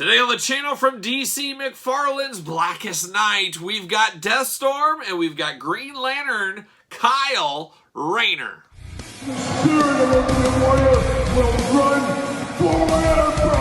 Today on the channel from DC McFarlane's Blackest Night, we've got Deathstorm and we've got Green Lantern Kyle Rayner. The spirit of the warrior will run forever!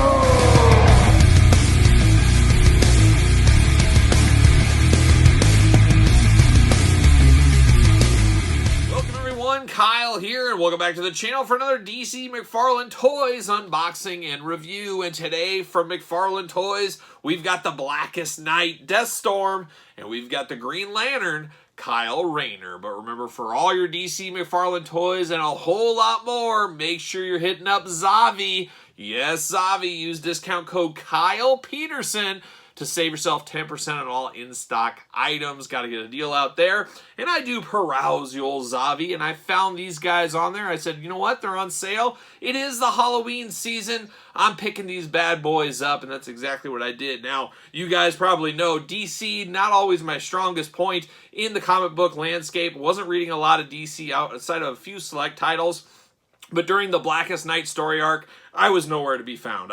Welcome everyone, Kyle here, and welcome back to the channel for another DC McFarlane Toys unboxing and review. And today from McFarlane Toys, we've got the Blackest Night Deathstorm, and we've got the Green Lantern Kyle Rayner. But remember, for all your DC McFarlane toys and a whole lot more, make sure you're hitting up Zavi. Yes, Zavi. Use discount code Kyle Peterson to save yourself 10% on all in-stock items. Got to get a deal out there. And I do peruse the old Zavi, and I found these guys on there. I said, you know what? They're on sale. It is the Halloween season. I'm picking these bad boys up, and that's exactly what I did. Now, you guys probably know DC, not always my strongest point in the comic book landscape. Wasn't reading a lot of DC outside of a few select titles. But during the Blackest Night story arc, I was nowhere to be found.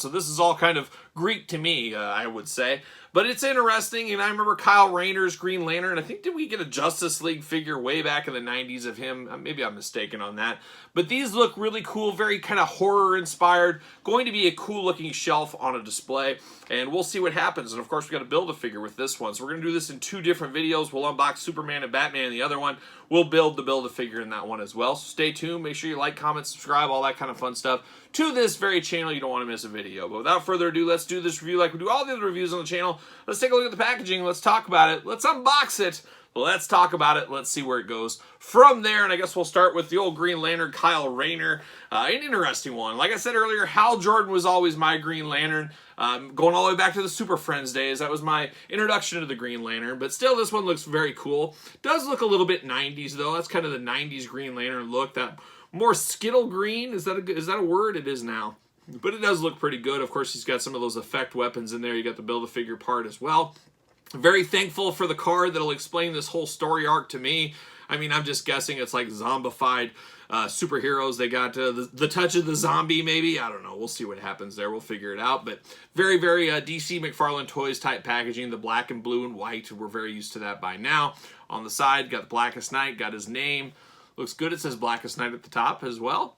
So this is all kind of Greek to me, I would say. But it's interesting, and I remember Kyle Rayner's Green Lantern. I think, did we get a Justice League figure way back in the 90s of him? Maybe I'm mistaken on that. But these look really cool, very kind of horror-inspired. Going to be a cool-looking shelf on a display, and we'll see what happens. And, of course, we got to build a figure with this one. So we're going to do this in two different videos. We'll unbox Superman and Batman in the other one. We'll build-a-figure in that one as well. So stay tuned. Make sure you like, comment, subscribe, all that kind of fun stuff to this very channel. You don't want to miss a video. But without further ado, let's do this review like we do all the other reviews on the channel. Let's take a look at the packaging. Let's talk about it. Let's unbox it. Let's talk about it. Let's see where it goes from there. And I guess we'll start with the old Green Lantern, Kyle Rayner. An interesting one. Like I said earlier, Hal Jordan was always my Green Lantern. Going all the way back to the Super Friends days. That was my introduction to the Green Lantern. But still, this one looks very cool. Does look a little bit 90s, though. That's kind of the 90s Green Lantern look. That more Skittle green. Is that a word? It is now. But it does look pretty good. Of course, he's got some of those effect weapons in there. You got the Build-A-Figure part as well. Very thankful for the card that'll explain this whole story arc to me. I mean, I'm just guessing it's like zombified superheroes. They got the touch of the zombie, maybe. I don't know. We'll see what happens there. We'll figure it out. But very, very DC McFarlane Toys type packaging. The black and blue and white. We're very used to that by now. On the side, got the Blackest Night. Got his name. Looks good. It says Blackest Night at the top as well.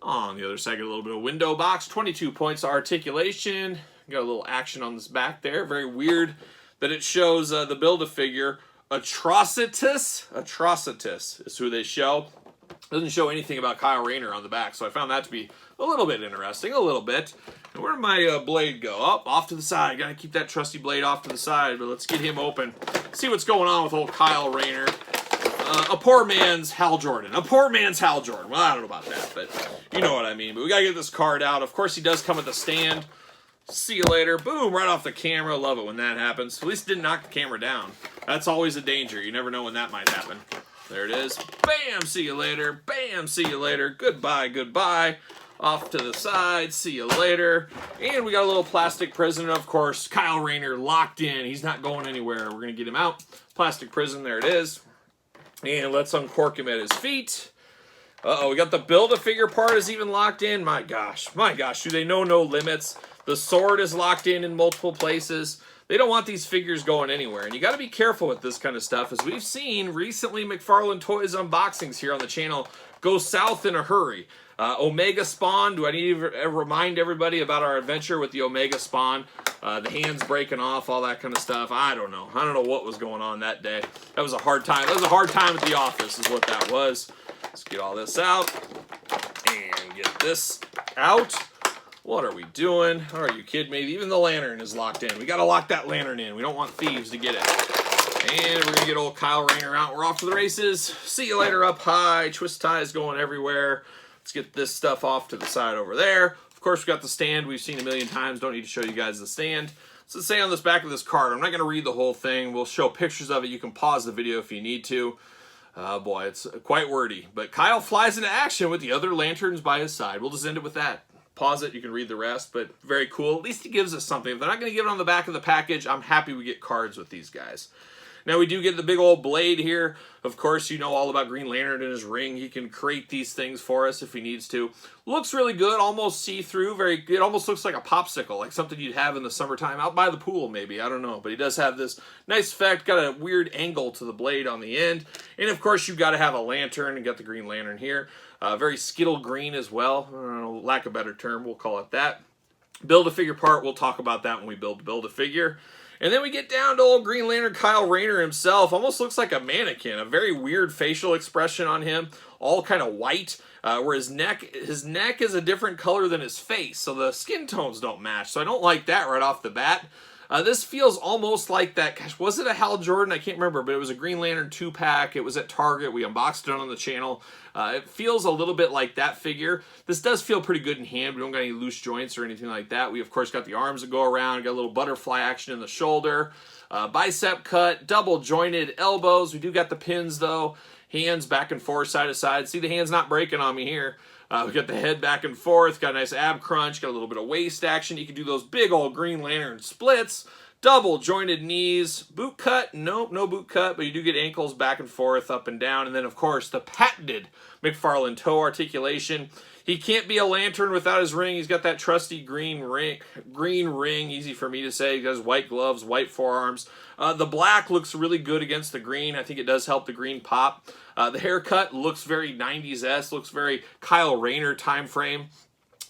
On the other side, got a little bit of window box. 22 points of articulation. Got a little action on this back there. Very weird that it shows the Build-A-Figure. Atrocitus is who they show. Doesn't show anything about Kyle Rayner on the back, so I found that to be a little bit interesting, a little bit. And where did my blade go? Oh, off to the side. Got to keep that trusty blade off to the side, but let's get him open. See what's going on with old Kyle Rayner. A poor man's Hal Jordan. A poor man's Hal Jordan. Well, I don't know about that, but you know what I mean. But we got to get this card out. Of course, he does come with a stand. See you later. Boom, right off the camera. Love it when that happens. At least it didn't knock the camera down. That's always a danger. You never know when that might happen. There it is. Bam, see you later. Bam, see you later. Goodbye, goodbye. Off to the side. See you later. And we got a little plastic prison. Of course, Kyle Rayner locked in. He's not going anywhere. We're going to get him out. Plastic prison. There it is. And let's uncork him at his feet. Uh-oh, we got the Build-A-Figure part is even locked in. My gosh, do they know no limits? The sword is locked in multiple places. They don't want these figures going anywhere. And you got to be careful with this kind of stuff. As we've seen recently, McFarlane Toys unboxings here on the channel go south in a hurry. Omega Spawn, do I need to remind everybody about our adventure with the Omega Spawn? The hands breaking off, all that kind of stuff. I don't know. I don't know what was going on that day. That was a hard time. That was a hard time at the office is what that was. Let's get all this out and get this out. What are we doing? Are you kidding me? Even the lantern is locked in. We got to lock that lantern in. We don't want thieves to get it. And we're going to get old Kyle Rayner out. We're off to the races. See you later up high. Twist ties going everywhere. Let's get this stuff off to the side over there. Of course, we got the stand we've seen a million times. Don't need to show you guys the stand. So let's say on this back of this card, I'm not going to read the whole thing. We'll show pictures of it. You can pause the video if you need to. Boy, it's quite wordy. But Kyle flies into action with the other lanterns by his side. We'll just end it with that. Pause it, you can read the rest, but very cool. At least it gives us something. If they're not going to give it on the back of the package, I'm happy we get cards with these guys. Now we do get the big old blade here. Of course, you know all about Green Lantern and his ring. He can create these things for us if he needs to. Looks really good, almost see-through. It almost looks like a popsicle, like something you'd have in the summertime out by the pool, maybe. I don't know. But he does have this nice effect. Got a weird angle to the blade on the end. And, of course, you've got to have a lantern and got the Green Lantern here. Very Skittle green as well. I don't know, lack of a better term, we'll call it that. Build-A-Figure part, we'll talk about that when we Build-A-Figure. And then we get down to old Green Lantern Kyle Rayner himself. Almost looks like a mannequin. A very weird facial expression on him. All kind of white. Where his neck is a different color than his face. So the skin tones don't match. So I don't like that right off the bat. This feels almost like that. Gosh, was it a Hal Jordan? I can't remember, but it was a Green Lantern 2-pack. It was at Target. We unboxed it on the channel. It feels a little bit like that figure. This does feel pretty good in hand. We don't got any loose joints or anything like that. We, of course, got the arms that go around. Got a little butterfly action in the shoulder. Bicep cut, double jointed elbows. We do got the pins, though. Hands back and forth, side to side. See, the hand's not breaking on me here. We got the head back and forth, got a nice ab crunch, got a little bit of waist action. You can do those big old Green Lantern splits, double jointed knees, boot cut, nope, no boot cut, but you do get ankles back and forth, up and down. And then, of course, the patented McFarlane toe articulation. He can't be a lantern without his ring. He's got that trusty green ring, easy for me to say. He has white gloves, white forearms. The black looks really good against the green. I think it does help the green pop. The haircut looks very 90s-esque, looks very Kyle Rayner time frame.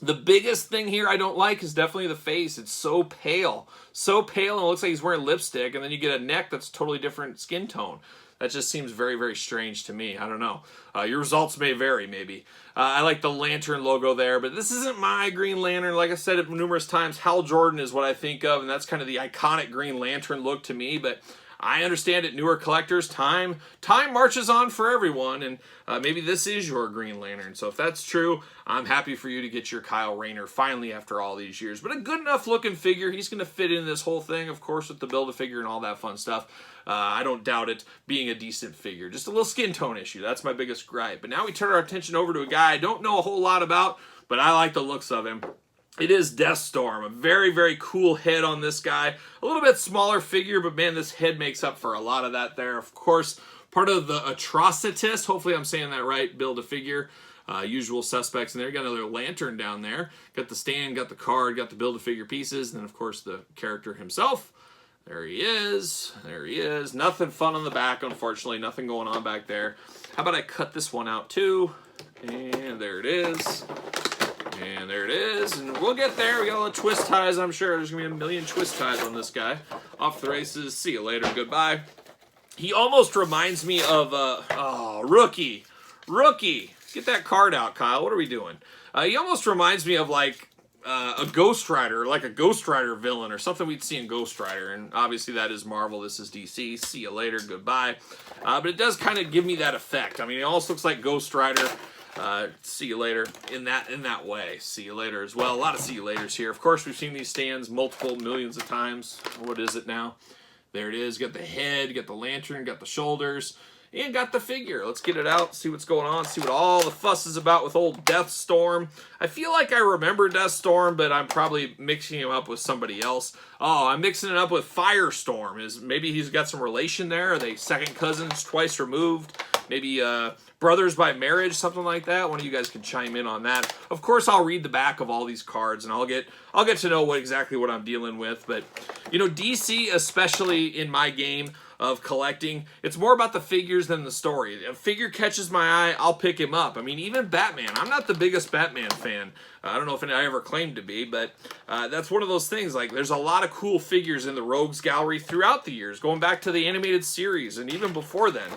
The biggest thing here I don't like is definitely the face. It's so pale. So pale, and it looks like he's wearing lipstick, and then you get a neck that's totally different skin tone. That just seems very, very strange to me. I don't know. Your results may vary, maybe. I like the Lantern logo there, but this isn't my Green Lantern. Like I said it numerous times, Hal Jordan is what I think of, and that's kind of the iconic Green Lantern look to me, but I understand it, newer collectors, time marches on for everyone, and maybe this is your Green Lantern. So if that's true, I'm happy for you to get your Kyle Rayner finally after all these years. But a good enough looking figure. He's going to fit in this whole thing, of course, with the Build-A-Figure and all that fun stuff. I don't doubt it being a decent figure. Just a little skin tone issue. That's my biggest gripe. But now we turn our attention over to a guy I don't know a whole lot about, but I like the looks of him. It is Deathstorm. A very, very cool head on this guy. A little bit smaller figure, but man, this head makes up for a lot of that there. Of course, part of the Atrocitist, hopefully I'm saying that right, Build-A-Figure. Usual suspects in there. Got another lantern down there. Got the stand, got the card, got the Build-A-Figure pieces, and then, of course, the character himself. There he is. There he is. Nothing fun on the back, unfortunately. Nothing going on back there. How about I cut this one out, too? And there it is. And there it is. And we'll get there. We got all the twist ties, I'm sure. There's going to be a million twist ties on this guy. Off the races. See you later. Goodbye. He almost reminds me of, Rookie. Rookie. Get that card out, Kyle. What are we doing? He almost reminds me of, like, a Ghost Rider, like a Ghost Rider villain or something we'd see in Ghost Rider. And obviously that is Marvel. This is DC. See you later. Goodbye. But it does kind of give me that effect. I mean, it almost looks like Ghost Rider. See you later in that way. See you later as well. A lot of see you laters here. Of course, we've seen these stands multiple millions of times. What is it now? There it is. Got the head, got the lantern, got the shoulders, and got the figure. Let's get it out, see what's going on, see what all the fuss is about with old Deathstorm. I feel like I remember Deathstorm, but I'm probably mixing him up with somebody else. Oh, I'm mixing it up with Firestorm. Maybe he's got some relation there? Are they second cousins, twice removed? Maybe brothers by marriage, something like that. One of you guys can chime in on that. Of course, I'll read the back of all these cards, and I'll get to know exactly what I'm dealing with. But you know, DC, especially in my game of collecting, it's more about the figures than the story. If a figure catches my eye, I'll pick him up. I mean, even Batman. I'm not the biggest Batman fan. I don't know if I ever claimed to be, but that's one of those things. Like, there's a lot of cool figures in the Rogues Gallery throughout the years, going back to the animated series and even before then.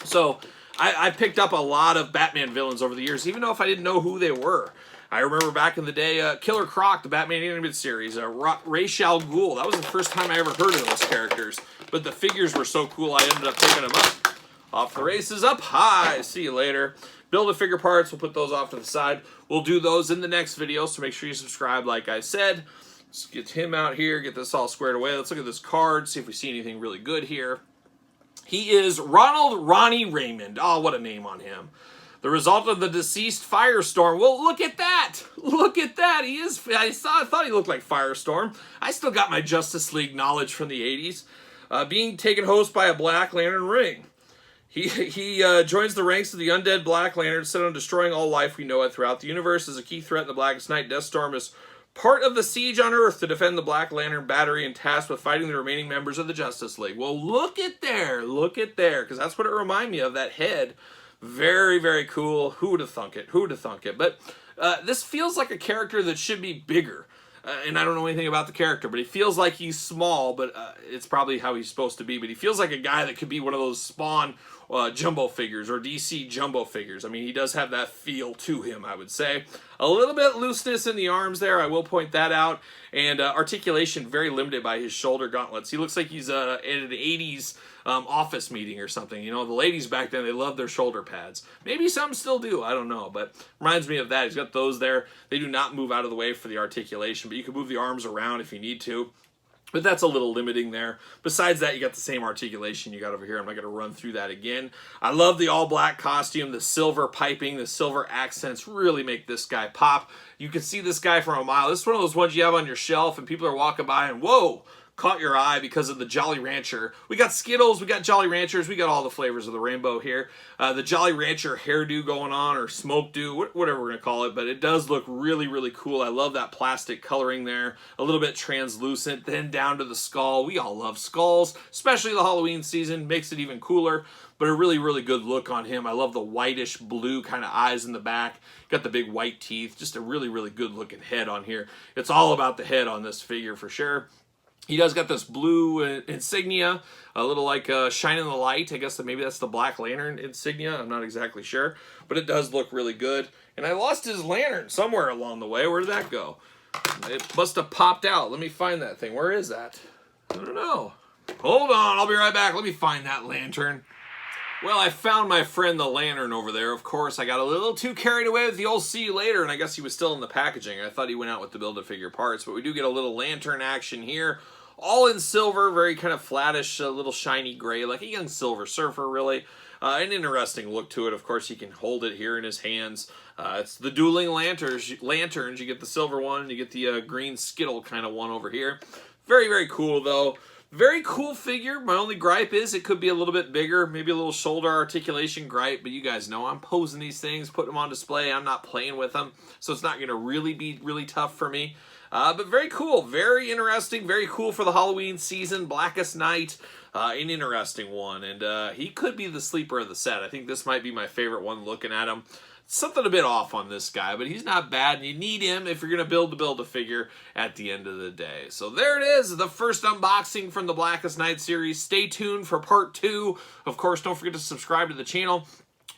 So I picked up a lot of Batman villains over the years, even though if I didn't know who they were. I remember back in the day, Killer Croc, the Batman animated series, Ra's al Ghul. That was the first time I ever heard of those characters. But the figures were so cool, I ended up picking them up. Off the races, up high. See you later. Build-A-Figure parts, we'll put those off to the side. We'll do those in the next video, so make sure you subscribe like I said. Let's get him out here, get this all squared away. Let's look at this card, see if we see anything really good here. He is Ronald Ronnie Raymond. Oh, what a name on him. The result of the deceased Firestorm. Well, look at that. Look at that. He is. I thought he looked like Firestorm. I still got my Justice League knowledge from the 80s. being taken host by a Black Lantern ring. He joins the ranks of the undead Black Lantern, set on destroying all life we know it throughout the universe. As a key threat in the Blackest Night, Deathstorm is part of the siege on Earth to defend the Black Lantern battery and tasked with fighting the remaining members of the Justice League. Well, look at there, because that's what it reminded me of, that head. Very, very cool. Who would have thunk it? Who would have thunk it? But this feels like a character that should be bigger. And I don't know anything about the character, but he feels like he's small, but it's probably how he's supposed to be. But he feels like a guy that could be one of those Spawn jumbo figures or DC jumbo figures. I mean, he does have that feel to him, I would say. A little bit looseness in the arms there, I will point that out. And articulation very limited by his shoulder gauntlets. He looks like he's at an 80s office meeting or something. You know, the ladies back then, they loved their shoulder pads. Maybe some still do, I don't know. But reminds me of that. He's got those there. They do not move out of the way for the articulation, but you can move the arms around if you need to. But that's a little limiting there. Besides that, you got the same articulation you got over here. I'm not going to run through that again. I love the all-black costume. The silver piping, the silver accents really make this guy pop. You can see this guy from a mile. This is one of those ones you have on your shelf, and people are walking by, and whoa, caught your eye because of the Jolly Rancher. We got Skittles, we got Jolly Ranchers, we got all the flavors of the rainbow here. The Jolly Rancher hairdo going on, or smoke do, whatever we're going to call it, but it does look really, really cool. I love that plastic coloring there, a little bit translucent, then down to the skull. We all love skulls, especially the Halloween season, makes it even cooler, but a really, really good look on him. I love the whitish blue kind of eyes in the back, got the big white teeth, just a really, really good looking head on here. It's all about the head on this figure for sure. He does got this blue insignia, a little like shining the light. I guess that maybe that's the Black Lantern insignia. I'm not exactly sure, but it does look really good. And I lost his lantern somewhere along the way. Where did that go? It must have popped out. Let me find that thing. Where is that? I don't know. Hold on, I'll be right back. Let me find that lantern. Well, I found my friend the lantern over there. Of course, I got a little too carried away with the old see you later, and I guess he was still in the packaging. I thought he went out with the Build-A-Figure parts, but we do get a little lantern action here. All in silver, very kind of flattish, a little shiny gray, like a young Silver Surfer, really. An interesting look to it. Of course, he can hold it here in his hands. It's the dueling lanterns. You get the silver one, and you get the green Skittle kind of one over here. Very, very cool, though. Very cool figure. My only gripe is it could be a little bit bigger, maybe a little shoulder articulation gripe, but you guys know I'm posing these things, putting them on display. I'm not playing with them, so it's not going to really be really tough for me. But very cool, very interesting, very cool for the Halloween season. Blackest Night, an interesting one, and he could be the sleeper of the set. I think this might be my favorite one looking at him. Something a bit off on this guy, but he's not bad, and you need him if you're going to Build-A-Figure at the end of the day. So there it is, the first unboxing from the Blackest Night series. Stay tuned for part 2. Of course, don't forget to subscribe to the channel.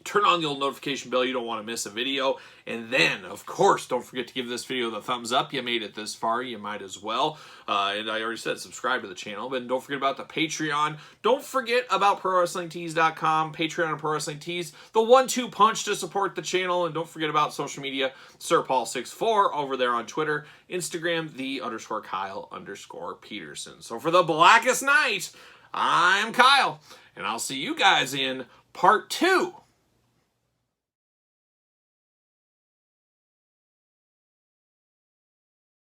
Turn on the old notification bell. You don't want to miss a video. And then, of course, don't forget to give this video the thumbs up. You made it this far. You might as well. And I already said subscribe to the channel. But don't forget about the Patreon. Don't forget about ProWrestlingTees.com, Patreon and Pro Wrestling Tees. The 1-2 punch to support the channel. And don't forget about social media. SirPaul64 over there on Twitter. Instagram, _Kyle_Peterson. So for the Blackest Night, I'm Kyle. And I'll see you guys in part 2.